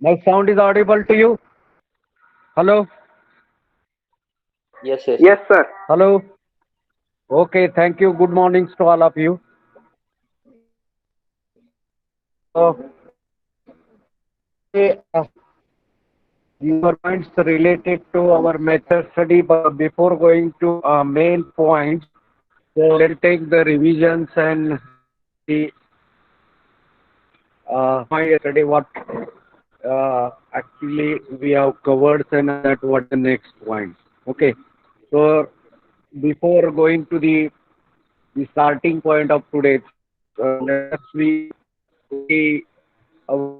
My sound is audible to you? Hello? Yes, yes. Yes, sir. Hello? Okay, thank you. Good mornings to all of you. So, your points related to our method study, but before going to main points, so let's take the revisions and the yesterday what actually we have covered, and that what the next point. Okay, so before going to the starting point of today, let us we see our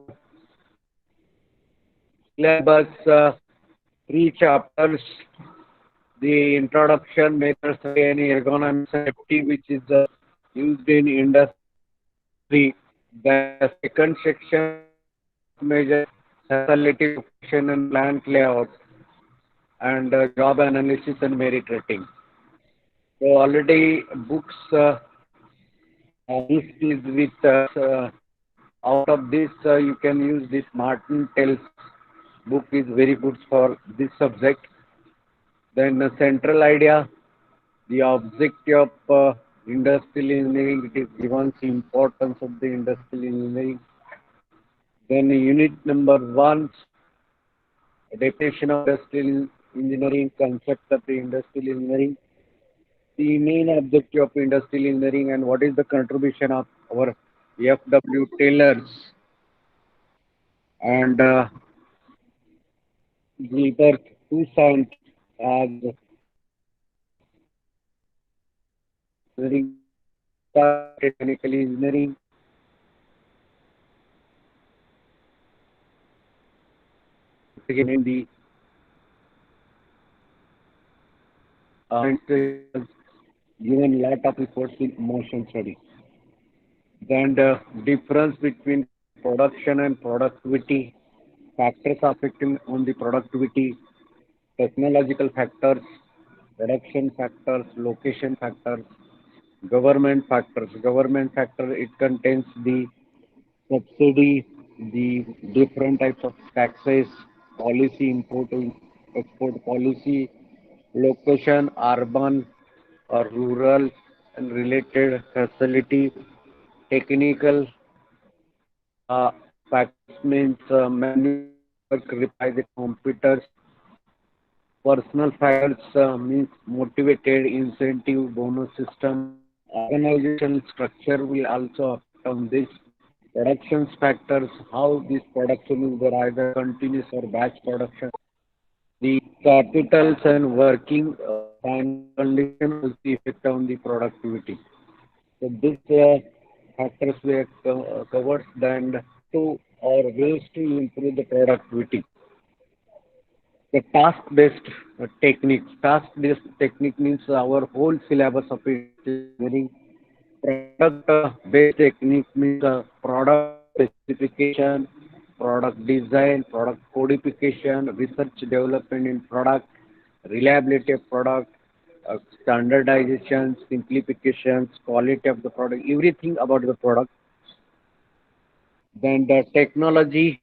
syllabus, three chapters, the introduction, method study, and ergonomic safety, which is used in industry. Then the second section, work measure, facility location and plant layout, and job analysis and merit rating. So already books list is with us. Out of this, you can use this Martin Tells book is very good for this subject. Then the central idea, the objective of industrial engineering, it is given the importance of the industrial engineering. Then unit number one, definition of industrial engineering, concept of the industrial engineering, the main objective of industrial engineering, and what is the contribution of our FW tailors, and Gilbert, two scientists as engineering, technical engineering, in the given lot of efforts in motion study. Then the difference between production and productivity, factors affecting on the productivity, technological factors, production factors, location factors, government factors. Government factor, it contains the subsidy, the different types of taxes, policy, import export policy, location, urban or rural and related facility, technical factors means manual work requires the computers, personal factors means motivated incentive bonus system, organizational structure will also affect on this. Productions factors, how this production is there, either continuous or batch production. The capitals and working financial condition also effect on the productivity. So this factors were covered, and to or ways to improve the productivity. The task-based techniques. Task-based technique means our whole syllabus of engineering. Product-based technique means product specification, product design, product codification, research development in product, reliability of product, standardization, simplifications, quality of the product, everything about the product. Then the technology,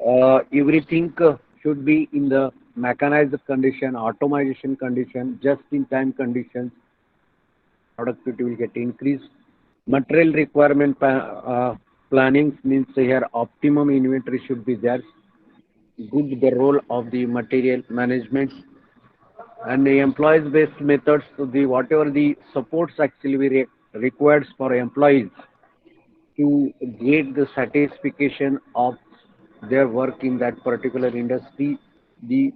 everything should be in the mechanized condition, automation condition, just-in-time conditions. Productivity will get increased. Material requirement planning means here optimum inventory should be there. Good the role of the material management and the employees based methods to the whatever the supports actually required for employees to get the satisfaction of their work in that particular industry. The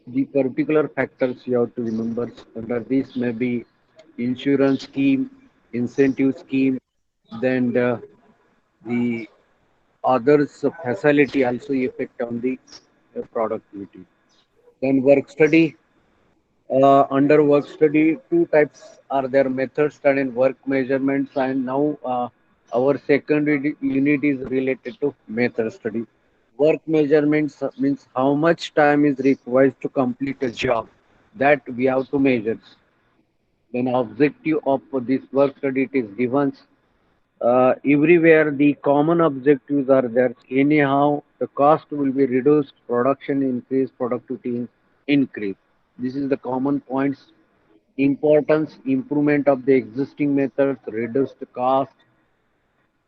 the particular factors you have to remember under this may be insurance scheme, incentive scheme, then the others facility also effect on the productivity. Then work study. Under work study, two types are there: method study and work measurements. And now our second unit is related to method study. Work measurements means how much time is required to complete a job that we have to measure. Then objective of this work study it is given everywhere. The common objectives are there anyhow. the cost will be reduced, production increase, productivity increase. This is the common points. Importance, improvement of the existing methods, reduced cost,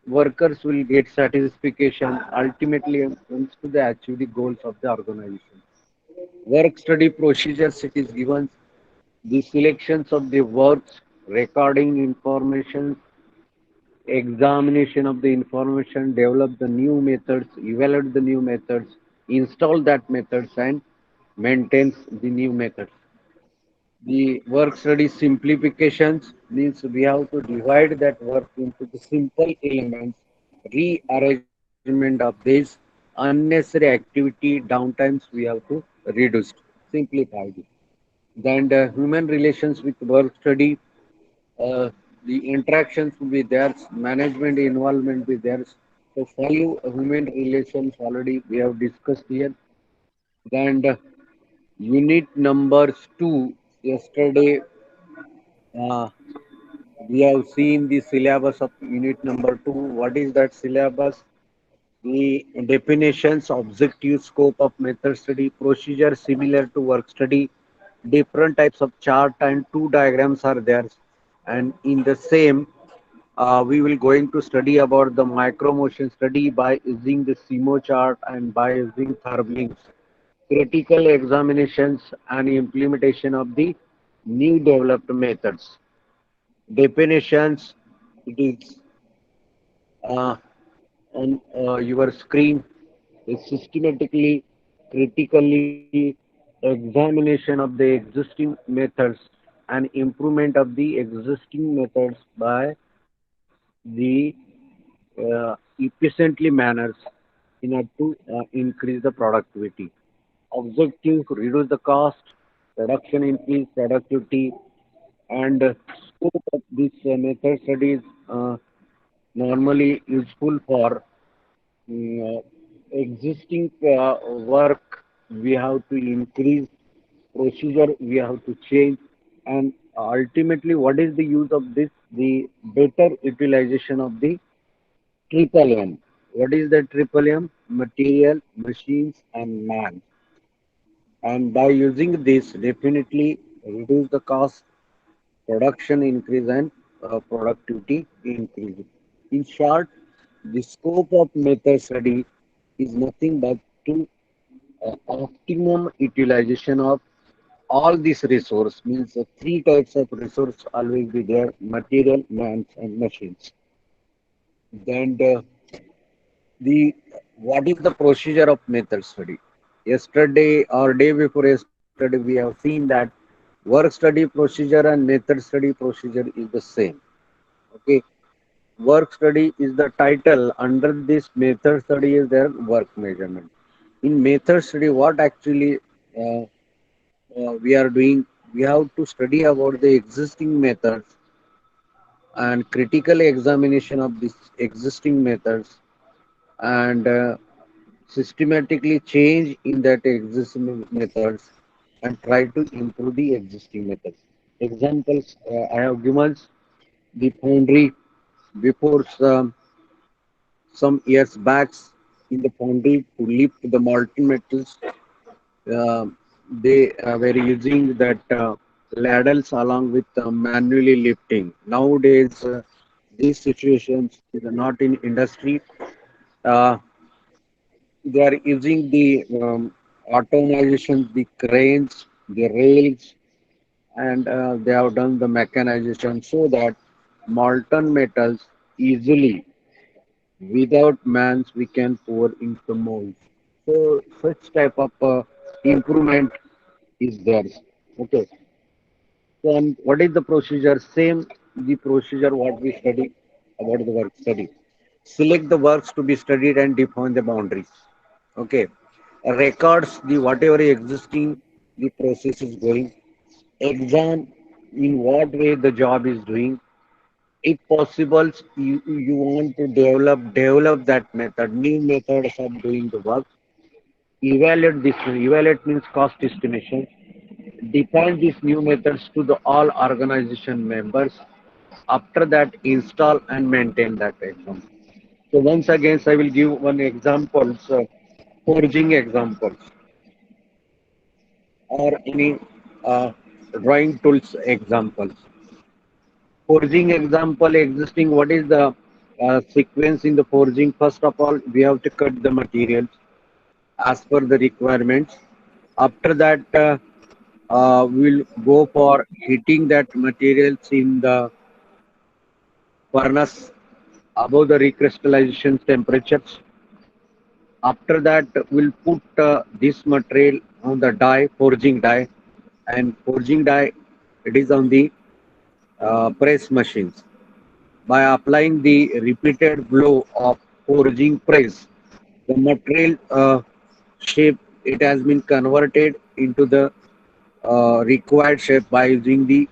workers will get satisfaction, ultimately comes to the achieve the goals of the organization. Work study procedures, it is given the selections of the works, recording information, examination of the information, develop the new methods, evaluate the new methods, install that methods and maintains the new methods. The work study simplifications means we have to divide that work into the simple elements, rearrangement of this unnecessary activity, downtimes we have to reduce, simplify it. Then human relations with work study, uh, the interactions will be there, management involvement will be there. So five human relations already we have discussed here. Then unit numbers two, yesterday uh, we have seen the syllabus of unit number two. What is that syllabus? The definitions, objective, scope of method study, procedure similar to work study, different types of chart and two diagrams are there. And in the same, we will going to study about the micro motion study by using the SIMO chart and by using thermals, critical examinations and implementation of the new developed methods. Definitions, it is uh, on your screen, is systematically, critically examination of the existing methods and improvement of the existing methods by the efficiently manners in order to increase the productivity. Objective, reduce the cost, production increase, productivity, and scope of this method studies normally useful for uh, existing work. We have to increase procedure, we have to change, and ultimately, what is the use of this? The better utilization of the triple M. What is the triple M? Material, machines, and man. And by using this, definitely reduce the cost, production increase, and productivity increase. In short, the scope of method study is nothing but to optimum utilization of all these resource means three types of resource always be there: material, man, and machines. Then the what is the procedure of method study? Yesterday or day before yesterday, we have seen that work study procedure and method study procedure is the same. Okay, work study is the title. Under this method study is their work measurement. In method study, what actually uh, we are doing? We have to study about the existing methods and critical examination of these existing methods and systematically change in that existing methods and try to improve the existing methods. Examples I have given the foundry before some years back in the foundry to lift the molten metals. Uh, they were using that ladles along with manually lifting. Nowadays, these situations is not in industry. Uh, they are using the automation, the cranes, the rails, and they have done the mechanization so that molten metals easily, without mans, we can pour into molds. So such type of improvement is there. Okay. So and what is the procedure? Same the procedure what we study about the work study. Select the works to be studied and define the boundaries. Okay. Records the whatever existing the process is going. Examine in what way the job is doing. If possible, you want to develop that method, new methods of doing the work. Evaluate this. Evaluate means cost estimation. Define these new methods to the all organization members. After that, install and maintain that exam. So once again, I will give one example. forging examples or any uh, drawing tools examples. Forging example existing, what is the sequence in the forging? First of all, we have to cut the materials as per the requirements. After that, we'll go for heating that materials in the furnace above the recrystallization temperatures. After that, we'll put this material on the die, forging die, and forging die, it is on the press machines. By applying the repeated blow of forging press, the material shape it has been converted into the required shape by using the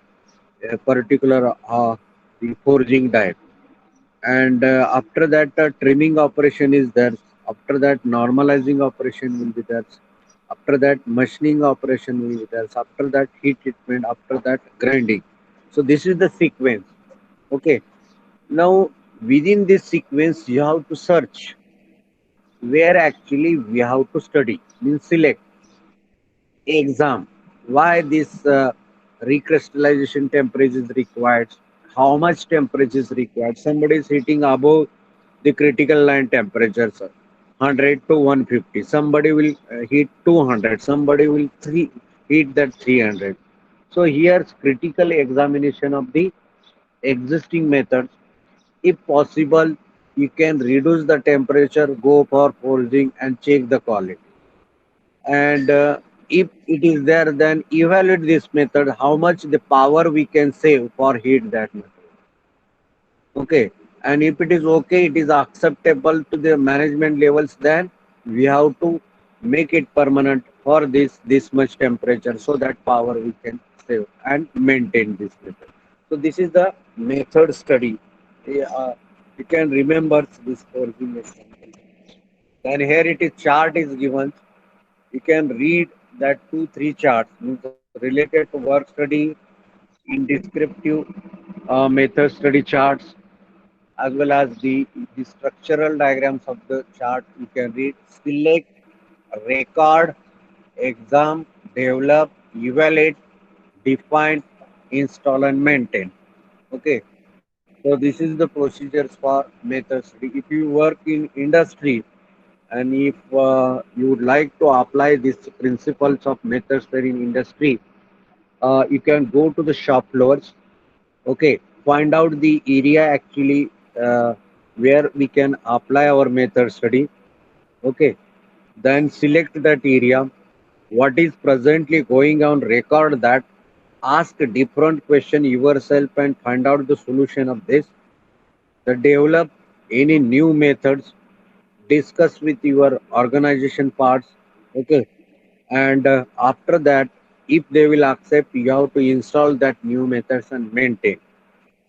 particular the forging die. And after that, trimming operation is there. After that, normalizing operation will be there. After that, machining operation will be there. After that, heat treatment. After that, grinding. So this is the sequence. Okay. Now, within this sequence, you have to search where actually we have to study. Means select exam. Why this recrystallization temperature is required? How much temperature is required? Somebody is hitting above the critical line temperature, sir. 100 to 150. Somebody will heat 200. Somebody will heat that 300. So here's critical examination of the existing methods. If possible, you can reduce the temperature, go for forging and check the quality. And if it is there, then evaluate this method, how much the power we can save for heat that method. Okay. And if it is okay, it is acceptable to the management levels, then we have to make it permanent for this much temperature so that power we can save and maintain this method. So this is the method study. Yeah, you can remember this forging example. Then here it is chart is given. You can read that two, three charts means related to work study in descriptive method study charts as well as the structural diagrams of the chart. You can read, select, record, exam, develop, evaluate, define, install, and maintain. Okay. So this is the procedures for method study. If you work in industry and if you would like to apply these principles of method study in industry, you can go to the shop floors. Okay, find out the area actually where we can apply our method study. Okay, then select that area. What is presently going on? Record that. Ask a different question yourself and find out the solution of this. Then develop any new methods. Discuss with your organization parts. Okay, and after that, if they will accept, you have to install that new methods and maintain.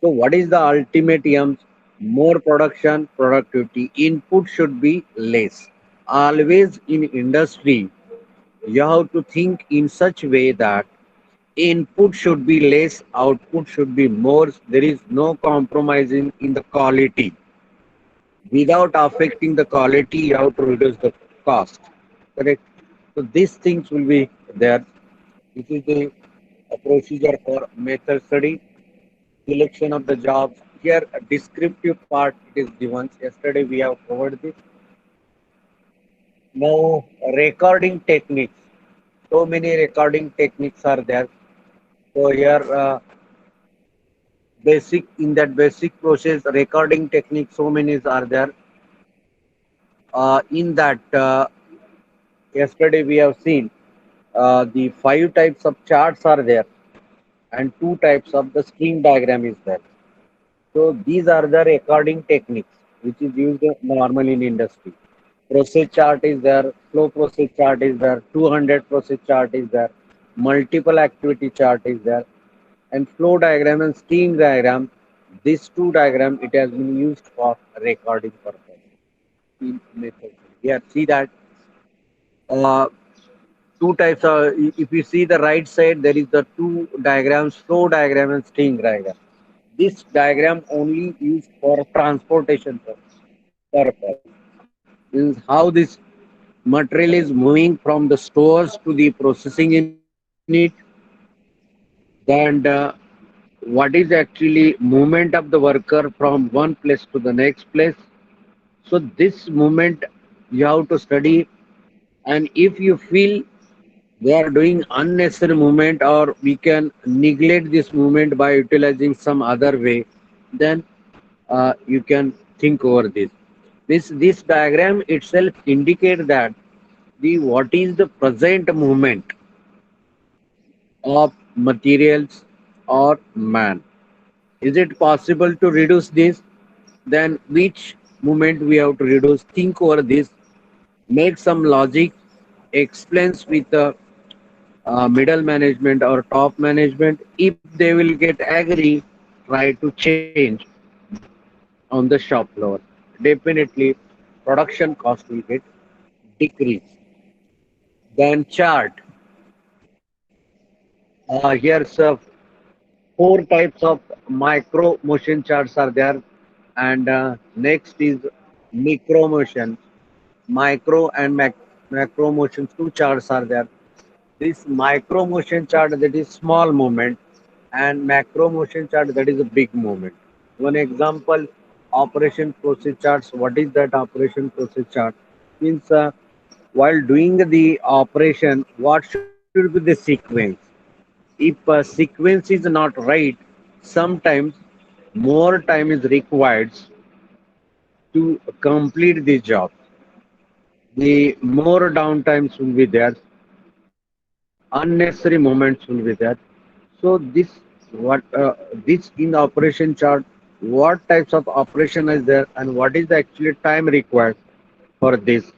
So what is the ultimate aim? More production, productivity. Input should be less. Always in industry, you have to think in such way that input should be less, output should be more. There is no compromising in the quality. Without affecting the quality, you have to reduce the cost. Correct? So these things will be there. This is the procedure for method study. Selection of the jobs. Here, a descriptive part it is given. Yesterday we have covered this. Now, recording techniques. So many recording techniques are there. So here, basic in that basic process, recording techniques. So many are there. In that, yesterday we have seen the five types of charts are there, and two types of the string diagram is there. So these are the recording techniques which is used normally in industry. Process chart is there, flow process chart is there, 200 process chart is there, multiple activity chart is there, and flow diagram and steam diagram. These two diagram it has been used for recording purpose in method. Yeah, see that uh, two types of. If you see the right side, there is the two diagrams, flow diagram and steam diagram. This diagram only used for transportation purpose. Means how this material is moving from the stores to the processing unit, and what is actually movement of the worker from one place to the next place. So this movement you have to study, and if you feel they are doing unnecessary movement or we can neglect this movement by utilizing some other way, then you can think over this. This diagram itself indicates that the what is the present movement of materials or man. Is it possible to reduce this? Then which movement we have to reduce? Think over this. Make some logic. Explains with the middle management or top management. If they will get agree, try to change on the shop floor. Definitely, production cost will get decreased. Then chart. Here's four types of micro motion charts are there, and next is micro motion. Micro and macro motions, two charts are there. This micro motion chart, that is small movement, and macro motion chart, that is a big movement. One example, operation process charts. What is that operation process chart? Means while doing the operation, what should be the sequence? If a sequence is not right, sometimes more time is required to complete the job. The more downtimes will be there, unnecessary moments will be there. So this in the operation chart, what types of operation is there and what is the actually time required for this.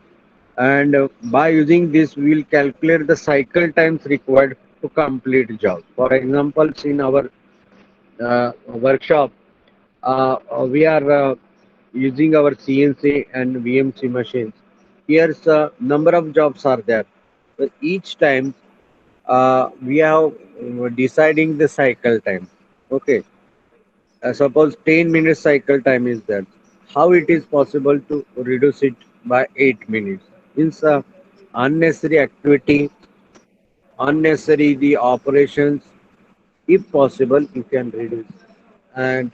And by using this, we will calculate the cycle times required to complete jobs. For example, in our workshop, we are using our CNC and VMC machines. Here's a number of jobs are there. But each time we have deciding the cycle time. Okay, suppose 10 minutes cycle time is there. How it is possible to reduce it by 8 minutes? Means unnecessary activity, unnecessary the operations. If possible, you can reduce. And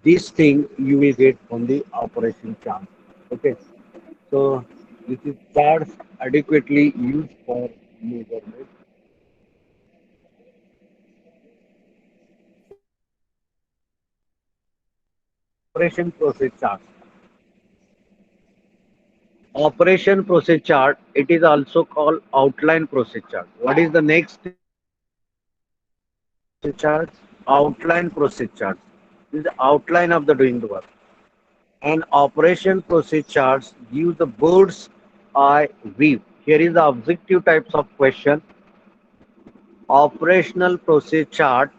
this thing you will get from the operation chart. Okay, so this is charts adequately used for measurement. Operation process chart. Operation process chart, it is also called outline process chart. What is the next thing in operation process chart? Outline process chart. This is the outline of the doing the work. And operation process charts give the bird's eye view. Here is the objective types of question. Operational process chart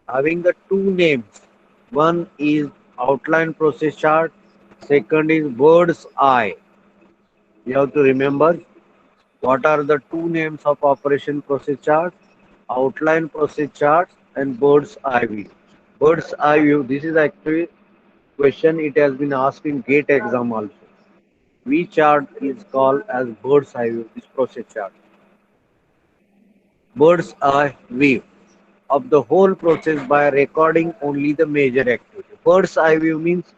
having the two names. One is outline process chart, second is bird's eye. You have to remember what are the two names of operation process chart, outline process chart and bird's eye view. Bird's eye view, this is actually question it has been asked in GATE exam also. V chart is called as bird's eye view, this process chart. Bird's eye view of the whole process by recording only the major activity. Bird's eye view means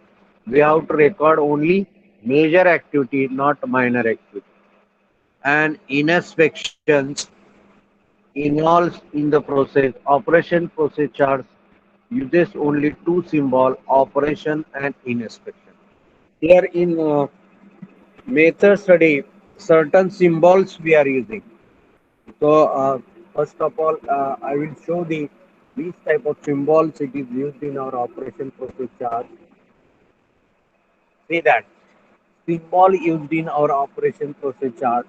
we have to record only major activity, not minor activity. And inspections involves in the process. Operation process charts uses only two symbol, operation and inspection. Here in method study, certain symbols we are using. So first of all, I will show the these type of symbols it is used in our operation process chart. See that symbol used in our operation process chart.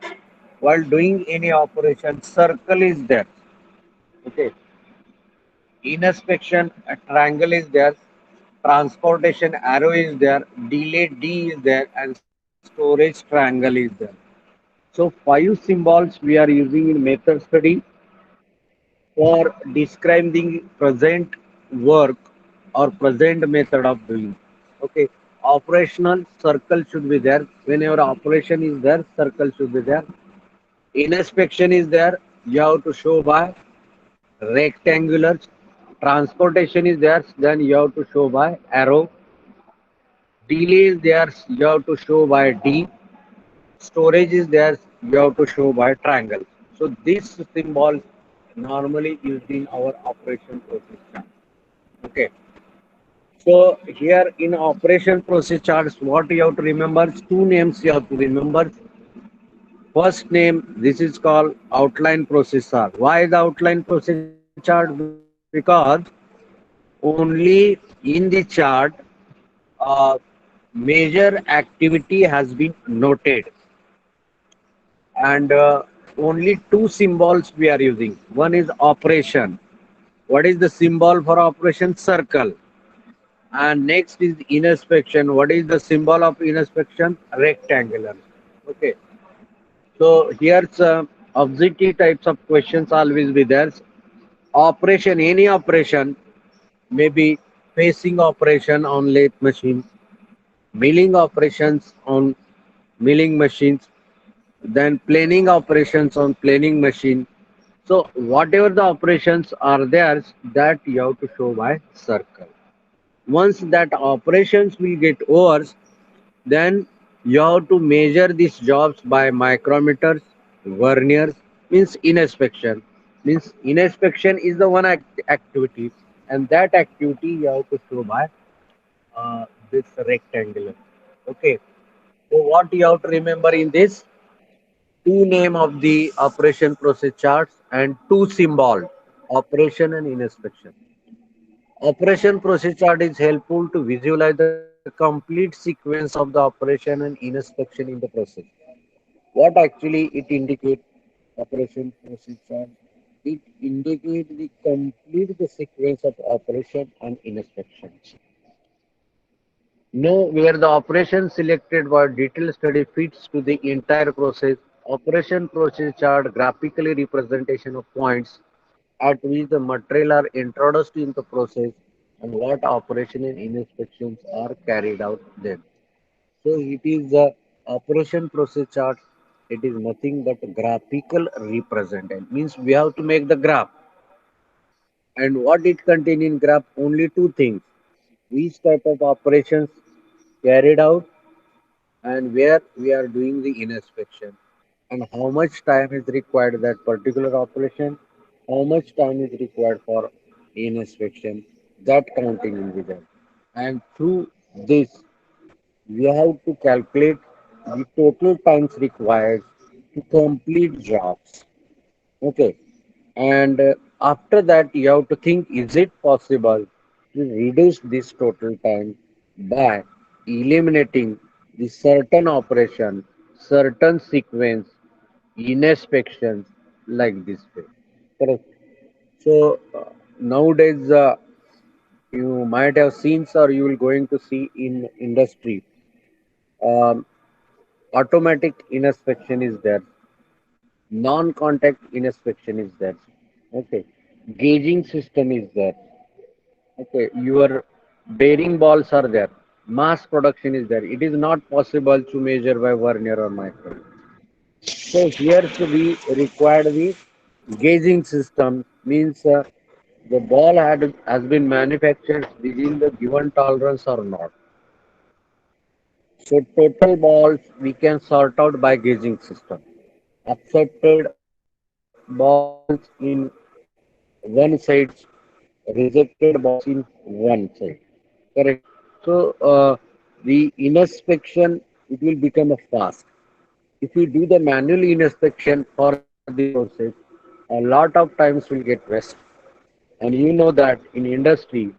While doing any operation, circle is there. Okay. Inspection, a triangle is there. Transportation arrow is there. Delay D is there, and storage triangle is there. So five symbols we are using in method study for describing present work or present method of doing. Okay. Operational circle should be there. Whenever operation is there, circle should be there. Inspection is there. You have to show by rectangular. Transportation is there. Then you have to show by arrow. Delay is there. You have to show by D. Storage is there. You have to show by triangle. So this symbol normally used in our operation process chart. Okay. So here in operation process charts, what you have to remember, two names you have to remember. First name, this is called outline process chart. Why the outline process chart? Because only in the chart, uh, major activity has been noted, and only two symbols we are using. One is operation. What is the symbol for operation? Circle. And next is inspection. What is the symbol of inspection? Rectangular. Okay. So here's objective types of questions always be there. Operation, any operation, maybe facing operation on lathe machine, milling operations on milling machines, then planing operations on planing machine. So whatever the operations are there, that you have to show by circle. Once that operations will get over, then you have to measure these jobs by micrometers, verniers, means inspection. Means inspection is the one activity, and that activity you have to show by this rectangular. Okay. So what you have to remember in this? Two name of the operation process charts and two symbol, operation and inspection. Operation process chart is helpful to visualize the complete sequence of the operation and inspection in the process. What actually it indicates, operation process chart? It indicates the complete the sequence of operation and inspection. Know where the operation selected by detailed study fits to the entire process. Operation process chart graphically representation of points at which the material are introduced in the process and what operation and inspections are carried out then. So it is the operation process chart. It is nothing but graphical representation. Means we have to make the graph. And what it contains in graph? Only two things. Which type of operations carried out and where we are doing the inspection and how much time is required that particular operation, how much time is required for inspection, that counting will be there. And through this, we have to calculate the total times required to complete jobs. Okay. And after that, you have to think, is it possible to reduce this total time by eliminating the certain operation, certain sequence, inspections like this way. Correct. So nowadays, you might have seen, or you will going to see in industry, um, automatic inspection is there, non-contact inspection is there. Okay, gauging system is there. Okay, your bearing balls are there. Mass production is there. It is not possible to measure by vernier or micron. So here we required the gauging system means the ball has been manufactured within the given tolerance or not. So total balls we can sort out by gauging system. Accepted balls in one side, rejected balls in one side. Correct. So the inspection it will become a fast. If you do the manual inspection for this process, a lot of times will get waste. And you know that in industry,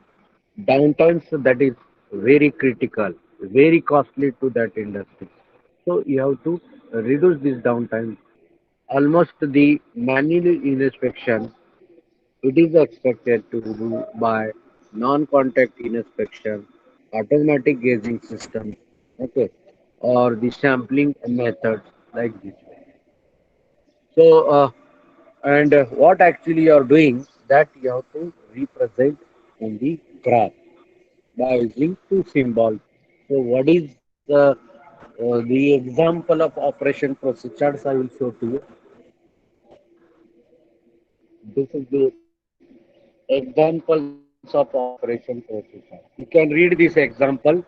downtimes that is very critical, very costly to that industry. So you have to reduce this downtime. Almost the manual inspection, it is expected to do by non-contact inspection, automatic gauging system, okay, or the sampling methods like this. So, and what actually you are doing that you have to represent in the graph by using two symbols. So what is the example of operation procedures I will show to you. This is the examples of operation procedure. You can read this example.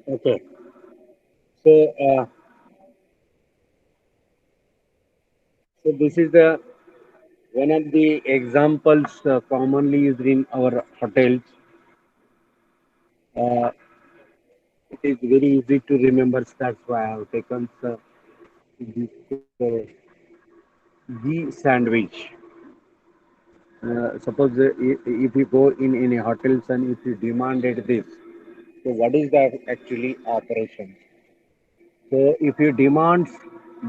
Okay. So so this is the one of the examples commonly used in our hotels. Uh, it is very easy to remember. That's why I have taken this ghee sandwich. Suppose if you go in any hotels and if you demanded this, so what is the actually operation? So if you demand,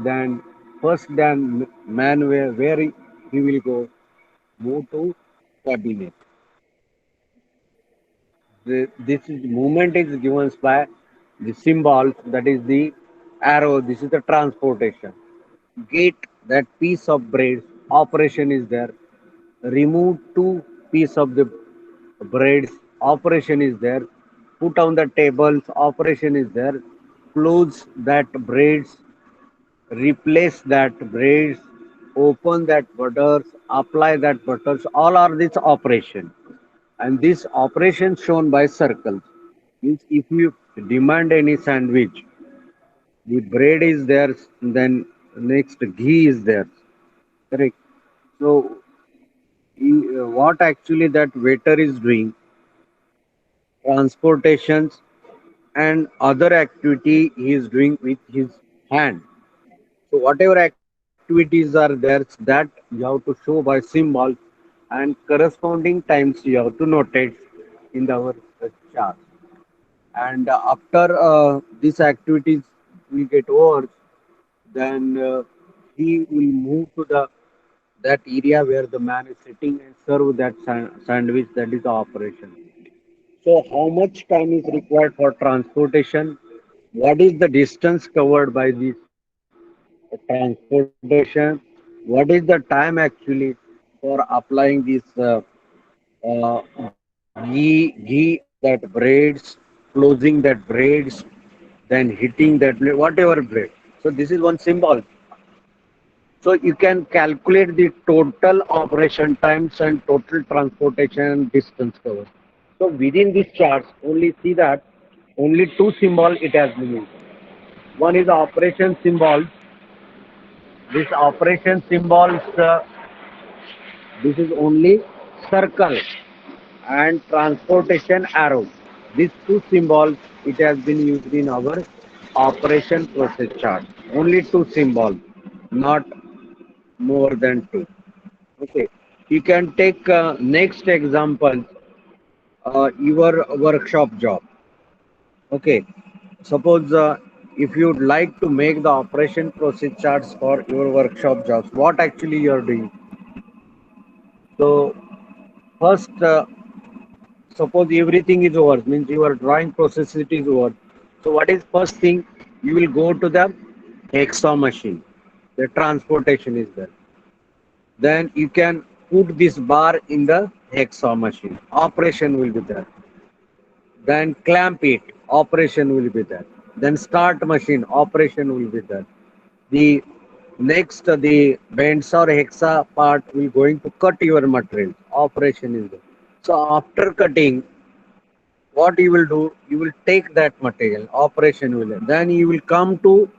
then first then man where he will go, move to cabinet. This is movement is given by the symbol, that is the arrow. This is the transportation. Get that piece of bread. Operation is there. Remove two piece of the breads. Operation is there. Put on the tables. Operation is there. Close that breads. Replace that breads. Open that butters. Apply that butters. All are this operation. And this operation shown by circles means if you demand any sandwich, the bread is there, then next ghee is there. Correct. So what actually that waiter is doing, transportations and other activity he is doing with his hand. So whatever activities are there, that you have to show by symbols and corresponding times you have to notate in our chart. And after these activities will get over, then he will move to the that area where the man is sitting and serve that sandwich. That is the operation. So how much time is required for transportation? What is the distance covered by this transportation? What is the time actually for applying this ghee on that breads, closing that breads, then hitting that blade, whatever blade. So this is one symbol. So you can calculate the total operation times and total transportation distance covered. So within these charts, only see that only two symbol it has been used. One is operation symbols. This operation symbols, this is only circle and transportation arrow. These two symbols it has been used in our operation process chart. Only two symbols, not more than two. Okay. You can take next example, your workshop job. Okay. Suppose if you'd like to make the operation process charts for your workshop jobs, what actually you are doing? So first, suppose everything is over, means your drawing process it is over. So what is first thing? You will go to the hacksaw machine. The transportation is there. Then you can put this bar in the hacksaw machine. Operation will be there. Then clamp it. Operation will be there. Then start machine. Operation will be there. The next the bends or hexa part will going to cut your material. Operation is there. So after cutting, what you will do? You will take that material. Operation will. Then you will come to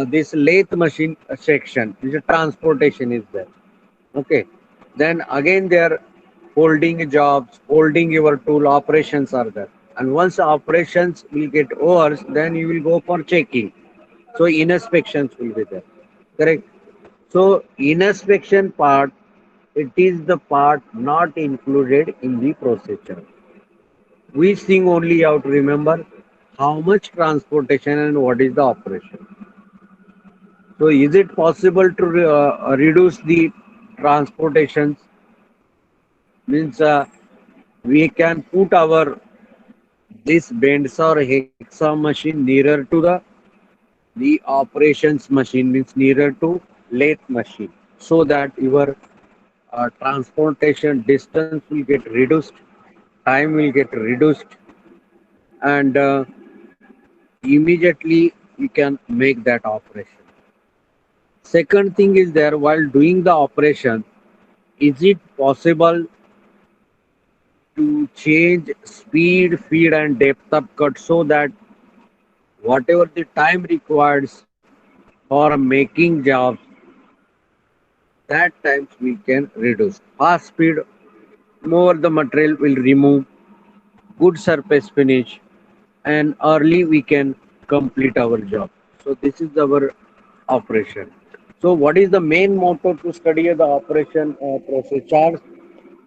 this lathe machine section, which is transportation is there. Okay. Then again there folding jobs, folding your tool operations are there. And once operations will get over, then you will go for checking. So inspections will be there. Correct. So inspection part, it is the part not included in the procedure. We think only you have to remember how much transportation and what is the operation. So is it possible to reduce the transportations? Means we can put our this bends or hexa machine nearer to the operations machine, means nearer to lathe machine, so that your transportation distance will get reduced, time will get reduced, and immediately you can make that operation. Second thing is there, while doing the operation, is it possible to change speed, feed, and depth of cut so that whatever the time requires for making jobs, that times we can reduce. Fast speed, more the material will remove, good surface finish, and early we can complete our job. So this is our operation. So what is the main motto to study the operation process charts?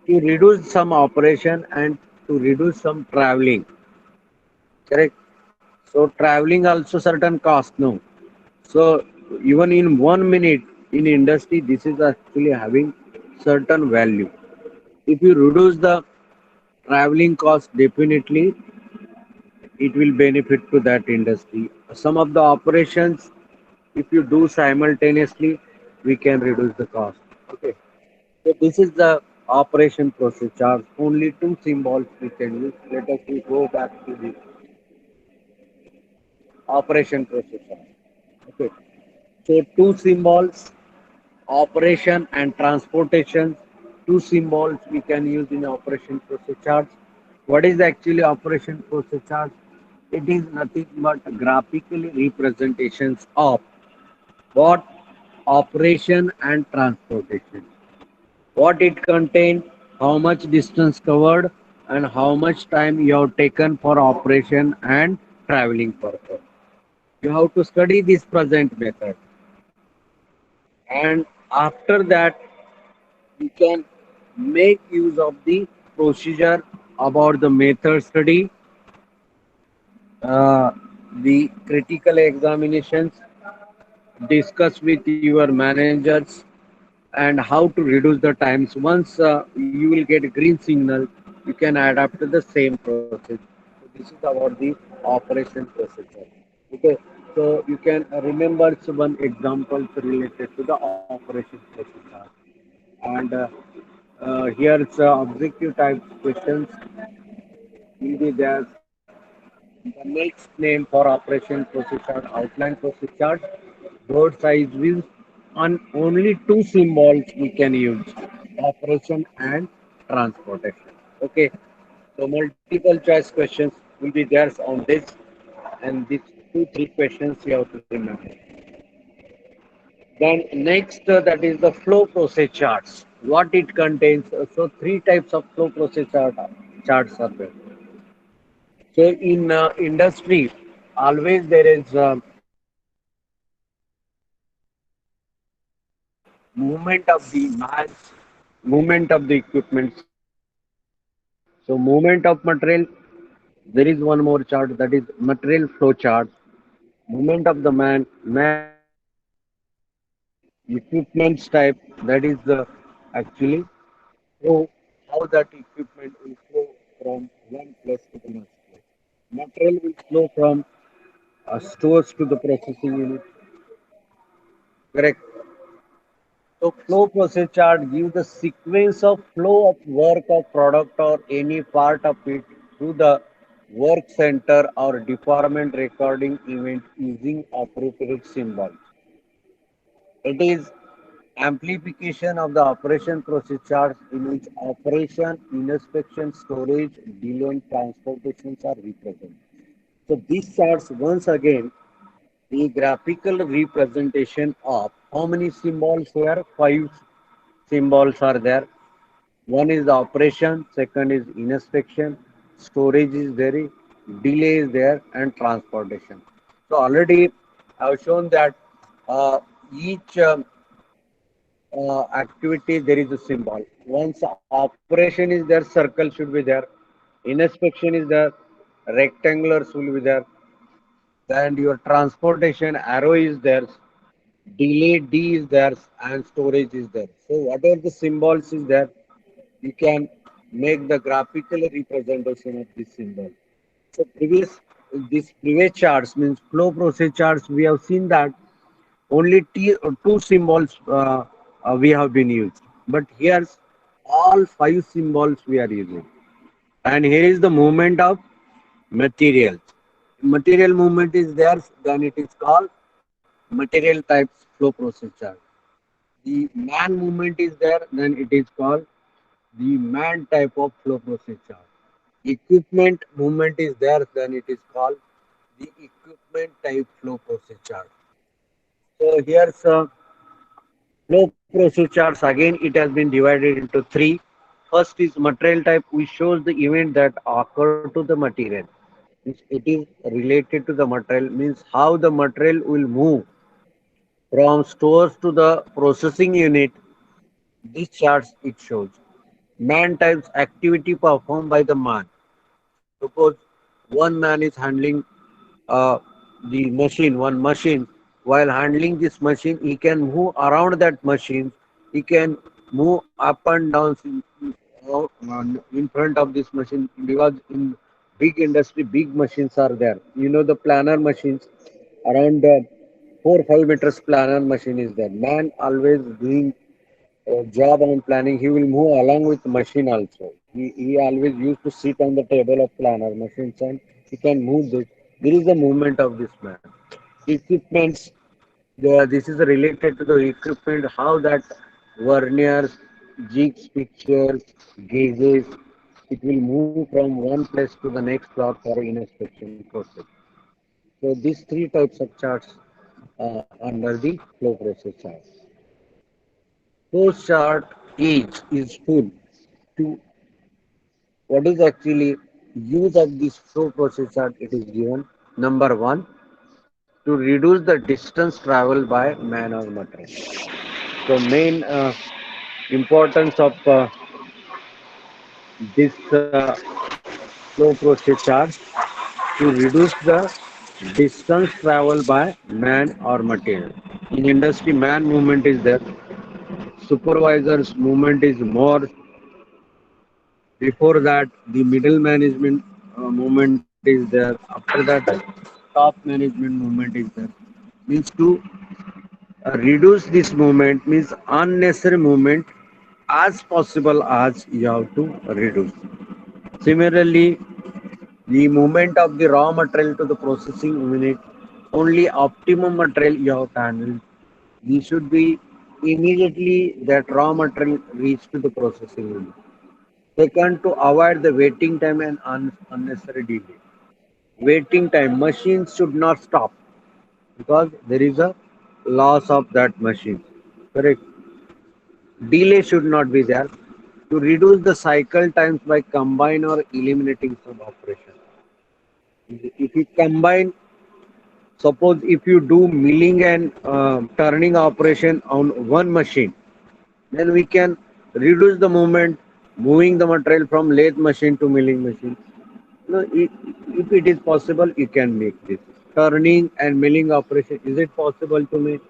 To reduce some operation and to reduce some traveling. Correct. So traveling also certain cost. No. So even in 1 minute in industry, this is actually having certain value. If you reduce the traveling cost, definitely it will benefit to that industry. Some of the operations, if you do simultaneously, we can reduce the cost. Okay. So this is the operation process chart. Only two symbols we can use. Let us we go back to the operation process chart. Okay. So two symbols, operation and transportation. Two symbols we can use in operation process charts. What is actually operation process chart? It is nothing but graphically representations of what operation and transportation. What it contains, how much distance covered, and how much time you have taken for operation and traveling purpose. You have to study this present method, and after that you can make use of the procedure about the method study, uh, the critical examinations, discuss with your managers, and how to reduce the times. Once you will get green signal, you can adapt to the same process. So this is about the operation procedure. Okay, so you can remember one example related to the operation procedure. And here's objective type questions will be there. The next name for operation procedure, outline procedure, board size views, and only two symbols we can use, operation and transportation. Okay, so multiple choice questions will be there on this, and these two, three questions you have to remember. Then next, that is the flow process charts. What it contains. So three types of flow process charts are there. So in industry, always there is movement of the mass, movement of the equipment. So movement of material, there is one more chart, that is material flow chart. Movement of the man equipments type, that is the actually flow, how that equipment will flow from one place to the next place. Material will flow from stores to the processing unit. Correct. So flow process chart gives the sequence of flow of work of product or any part of it to the work center or department recording event using appropriate symbols. It is amplification of the operation process charts in which operation, inspection, storage, delay and transportations are represented. So these charts once again The graphical representation of how many symbols here? Five symbols are there. One is the operation, second is inspection, storage is there, delay is there, and transportation. So already I've shown that uh, each activity there is a symbol. Once operation is there, circle should be there. Inspection is there, rectangulars will be there. Then your transportation arrow is there, delay D is there, and storage is there. So whatever the symbols is there, you can make the graphical representation of this symbol. So this previous charts means flow process charts. We have seen that only two symbols we have been used, but here's all five symbols we are using. And here is the movement of materials. Material movement is there, then it is called material types flow process chart. The man movement is there, then it is called the man type of flow process chart. Equipment movement is there, then it is called the equipment type flow process chart. So here's flow process charts. Again, it has been divided into three. First is material type, which shows the event that occur to the material. Means it is related to the material, means how the material will move from stores to the processing unit. These charts it shows. Man types activity performed by the man. Suppose one man is handling uh, the machine, one machine. While handling this machine, he can move around that machine. He can move up and down in front of this machine because in big industry, big machines are there. You know the planer machines around 4 5 meters planer machine is there. Man always doing job on planning, he will move along with machine also. He always used to sit on the table of planner machines and he can move this. There is the movement of this man. Equipments, this is related to the equipment, how that verniers, jigs, pictures, gauges, it will move from one place to the next plot for inspection process. So these three types of charts under the flow process chart. Post chart is full to what is actually use of this flow process chart. It is given number one to reduce the distance traveled by man or material. So main importance of this flow process chart to reduce the distance traveled by man or material. In industry, man movement is there. Supervisor's movement is more. Before that, the middle management movement is there. After that, top management movement is there. Means to reduce this movement means unnecessary movement as possible as you have to reduce. Similarly, the movement of the raw material to the processing unit, only optimum material you have to handle. This should be immediately that raw material reach to the processing unit. Second, to avoid the waiting time and unnecessary delay. Waiting time, machines should not stop because there is a loss of that machine. Correct. Delay should not be there. To reduce the cycle times by combine or eliminating some operation. If you combine, suppose if you do milling and turning operation on one machine, then we can reduce the movement, moving the material from lathe machine to milling machine. No, if it is possible, you can make this. Turning and milling operation, is it possible to make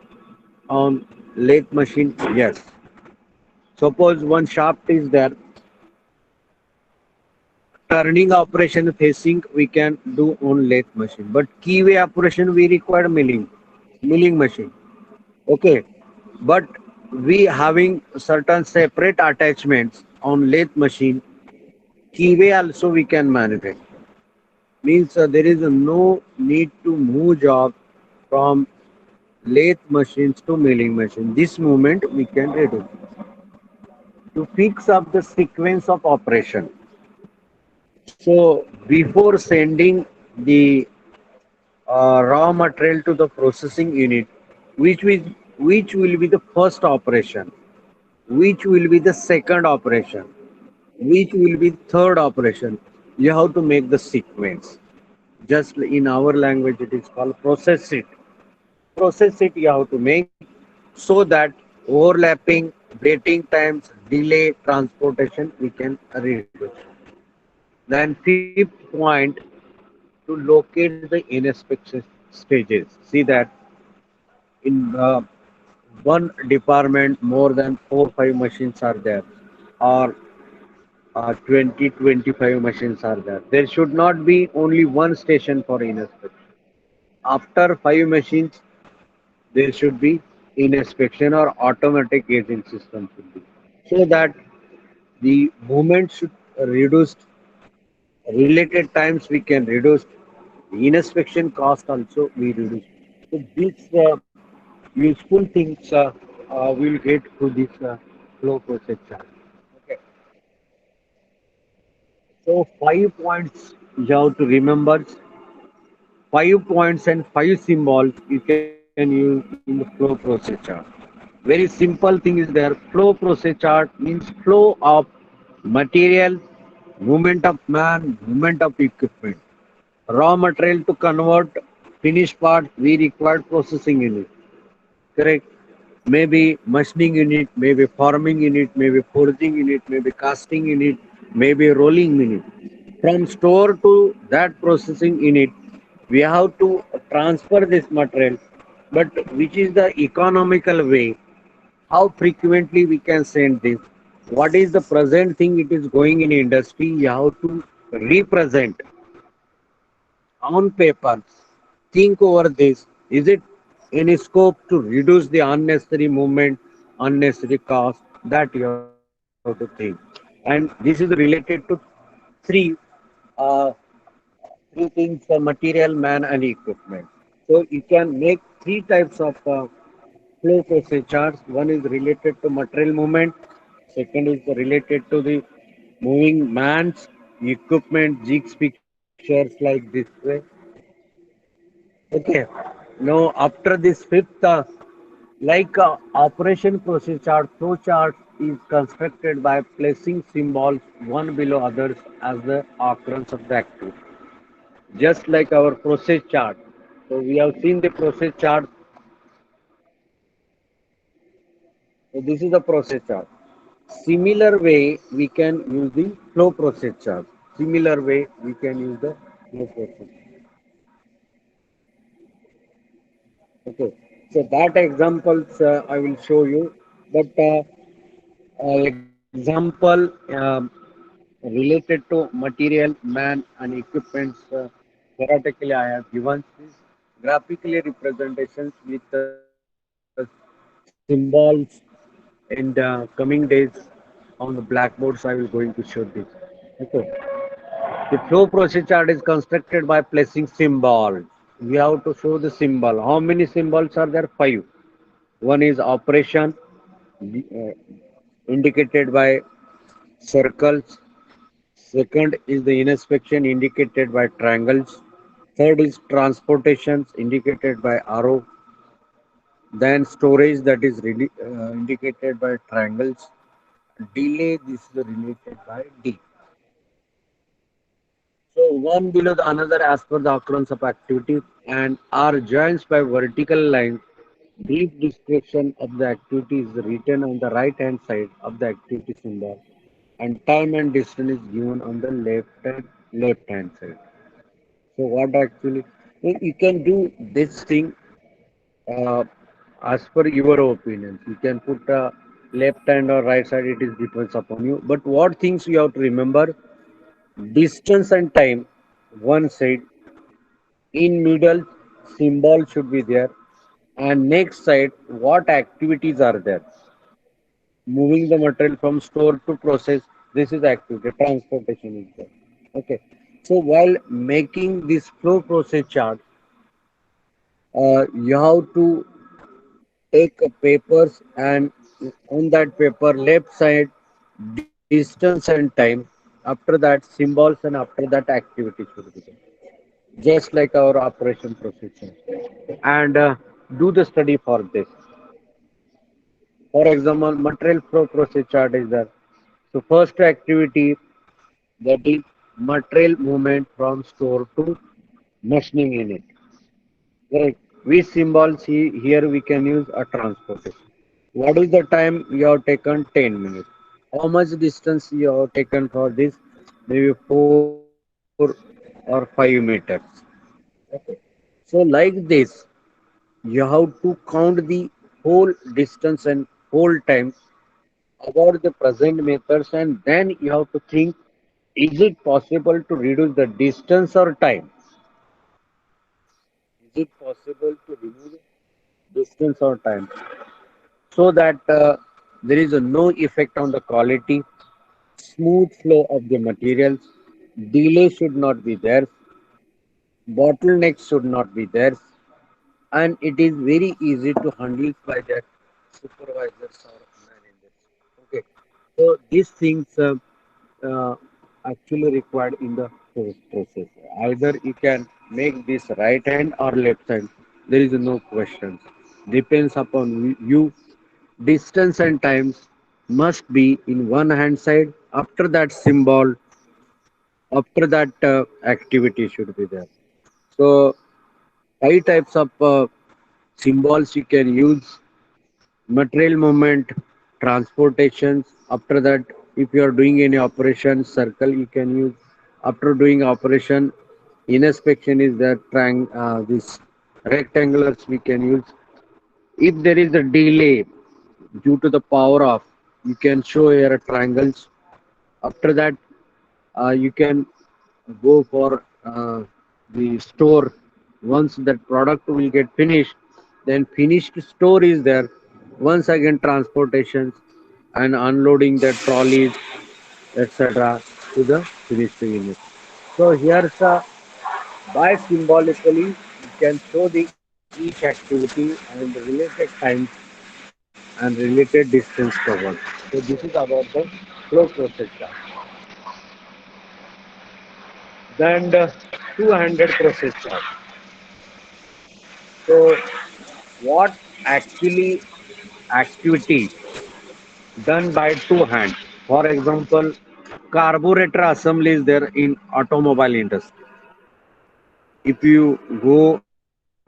on lathe machine? Yes. Suppose one shaft is there, turning operation facing we can do on lathe machine. But keyway operation we require milling machine. Okay. But we having certain separate attachments on lathe machine, keyway also we can manufacture. Means there is no need to move job from lathe machines to milling machine. This movement we can reduce. To fix up the sequence of operation. So before sending the raw material to the processing unit, which will, which will be the first operation, which will be the second operation, which will be third operation. You have to make the sequence. Just in our language, it is called process it. Process it you have to make so that overlapping, waiting times, delay, transportation we can reduce. Then fifth point, to locate the inspection stages. See that in one department more than 4 5 machines are there, or 20 25 machines are there. There should not be only one station for inspection. After 5 machines, there should be inspection or automatic gauging system should be, so that the movement should reduce, related times we can reduce, the inspection cost also we reduce. So these useful things we'll get through this flow process chart. Okay. So 5 points you have to remember, 5 points and 5 symbols you can use in the flow process chart. Very simple thing is there. Flow process chart means flow of material, movement of man, movement of equipment. Raw material to convert finished part, we require processing unit. Correct? Maybe machining unit, maybe forming unit, maybe forging unit, maybe casting unit, maybe rolling unit. From store to that processing unit, we have to transfer this material. But which is the economical way? How frequently we can send this? What is the present thing it is going in industry? You have to represent on paper. Think over this. Is it any scope to reduce the unnecessary movement, unnecessary cost? That you have to think. And this is related to three uh, three things: material, man, and equipment. So you can make three types of flow process charts. One is related to material movement. Second is related to the moving man's equipment, jigs pictures like this way. Okay. Now after this fifth, operation process chart, flow chart is constructed by placing symbols one below others as the occurrence of the activity. Just like our process chart. So we have seen the process chart. So this is the process chart. Similar way we can use the flow process chart. Similar way we can use the flow process. Okay. So that examples I will show you. But example related to material, man, and equipments. Theoretically, I have given this graphically representations with symbols in the coming days on the blackboards. I will going to show this. Okay. The flow process chart is constructed by placing symbols. We have to show the symbol. How many symbols are there? Five. One is operation, indicated by circles. Second is the inspection, indicated by triangles. Third is transportations, indicated by arrow. Then storage, that is really, indicated by triangles. Delay, this is related by D. So one below the another as per the occurrence of activity, and are joined by vertical lines. Brief description of the activity is written on the right hand side of the activity symbol, and time and distance is given on the left hand side. So what actually you can do this thing uh, as per your opinions. You can put left hand or right side. It is depends upon you. But what things you have to remember: distance and time, one side. In middle, symbol should be there. And next side, what activities are there? Moving the material from store to process. This is activity. Transportation is there. Okay. So while making this flow process chart, you have to take papers, and on that paper left side distance and time, after that symbols, and after that activity should be there. just like our operation procedure, and do the study for this. For example, material flow process chart is there. So first activity, that is material movement from store to machining unit. Right. Which symbols here we can use a transportation. What is the time you have taken? 10 minutes. How much distance you have taken for this? Maybe 4 or 5 meters. So like this, you have to count the whole distance and whole time about the present methods, and then you have to think, is it possible to reduce the distance or time? Is it possible to reduce distance or time so that there is no effect on the quality, smooth flow of the materials, delay should not be there, bottlenecks should not be there, and it is very easy to handle by their supervisors or managers. Okay, so these things uh, actually required in the post process. Either you can make this right hand or left hand. There is no questions. Depends upon you. Distance and times must be in one hand side. After that symbol, after that activity should be there. So five types of symbols you can use: material movement, transportations. After that, if you are doing any operation, circle you can use. After doing operation, inspection is that this rectangulars we can use. If there is a delay due to the power off, you can show here triangles. After that, you can go for the store. Once that product will get finished, then finished store is there. Once again, transportations and unloading the trolleys, etc., to the finished unit. So here's a by symbolically you can show the each activity and the related times and related distance covered. So this is about the flow process chart. Then the two-handed process chart. So what actually activity done by two hands? For example, carburetor assembly is there in automobile industry. If you go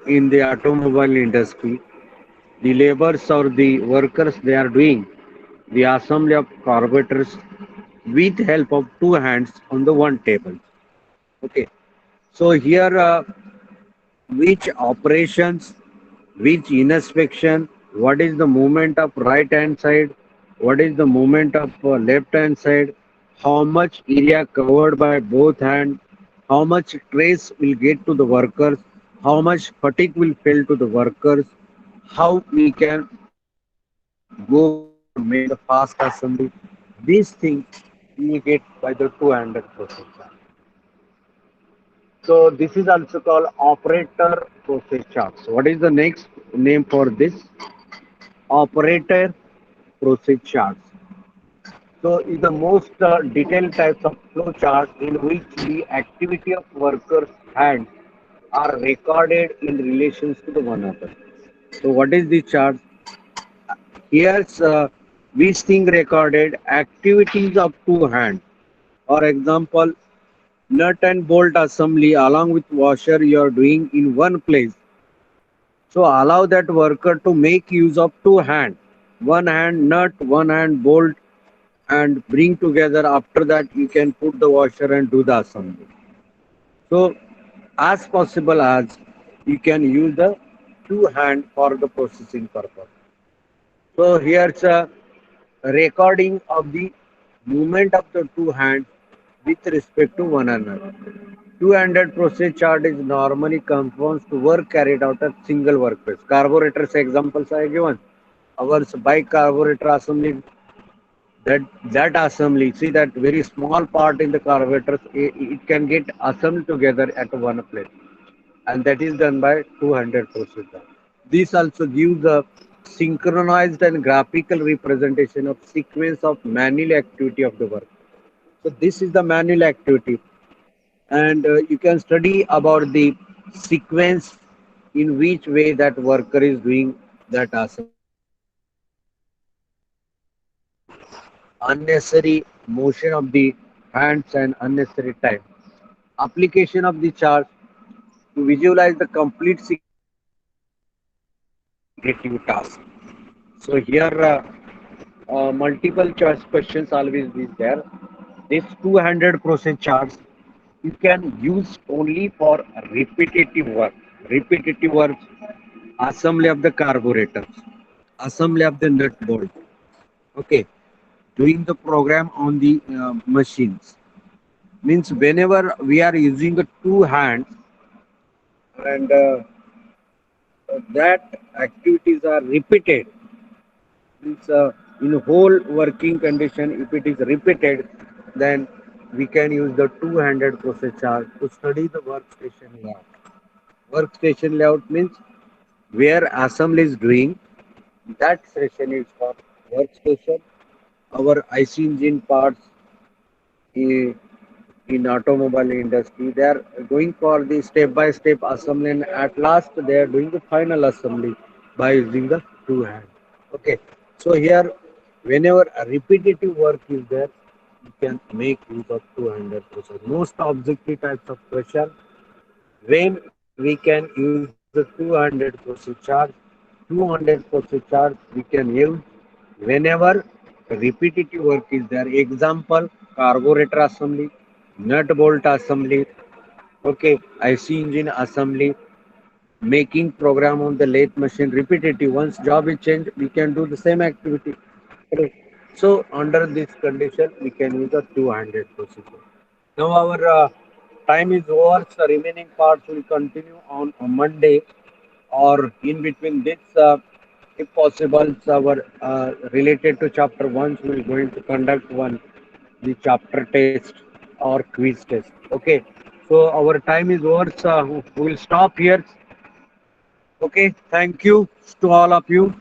in the automobile industry, the laborers or the workers they are doing the assembly of carburetors with help of two hands on the one table. Okay. So here which operations, which inspection, what is the movement of right hand side, what is the movement of left hand side, how much area covered by both hands, how much trace will get to the workers, how much fatigue will fall to the workers, how we can go for make the fast assembly. These things you will get by the two-handed process. So this is also called operator process charts. What is the next name for this? Operator process charts. So is the most detailed types of flow chart in which the activity of workers' hands are recorded in relations to the one another. So what is the chart? Here's which thing recorded activities of two hands. For example, nut and bolt assembly along with washer you are doing in one place. So allow that worker to make use of two hands, one hand nut, one hand bolt, and bring together. After that, you can put the washer and do the assembly. So as possible as you can use the two hand for the processing purpose. So here's a recording of the movement of the two hands with respect to one another. Two-handed process chart is normally conforms to work carried out at single workplace. Carburetors examples are given. Our bike carburetor assembly, that assembly, see that very small part in the carburetors, it can get assembled together at one place, and that is done by two-handed process chart. This also gives a synchronized and graphical representation of sequence of manual activity of the work. So this is the manual activity. and you can study about the sequence in which way that worker is doing that assembly. Unnecessary motion of the hands and unnecessary time. Application of the chart to visualize the complete sequence of repetitive task. So here multiple choice questions always is there. This 200 process charts you can use only for repetitive work. Repetitive work, assembly of the carburetors, assembly of the nut bolt. Okay, doing the program on the machines means whenever we are using the two hands and that activities are repeated means in whole working condition if it is repeated then we can use the two-handed process chart to study the workstation layout. Workstation layout means where assembly is doing that session is called workstation. Our IC engine parts in, in automobile industry they are going for the step by step assembly and at last they are doing the final assembly by using the two hand. Okay, so here whenever a repetitive work is there you can make use of 200 process. Most objective types of question when we can use the 200 process charge, 200 process charge we can use whenever repetitive work is there. Example, carburetor assembly, nut bolt assembly, okay, IC engine assembly, making program on the lathe machine repetitive. Once job is changed, we can do the same activity. Correct. So under this condition, we can use a 200 procedure. Now our time is over. So the remaining parts will continue on Monday or in between this. If possible, our related to chapter one, we will going to conduct one the chapter test or quiz test. Okay. So our time is over. So we will stop here. Okay. Thank you to all of you.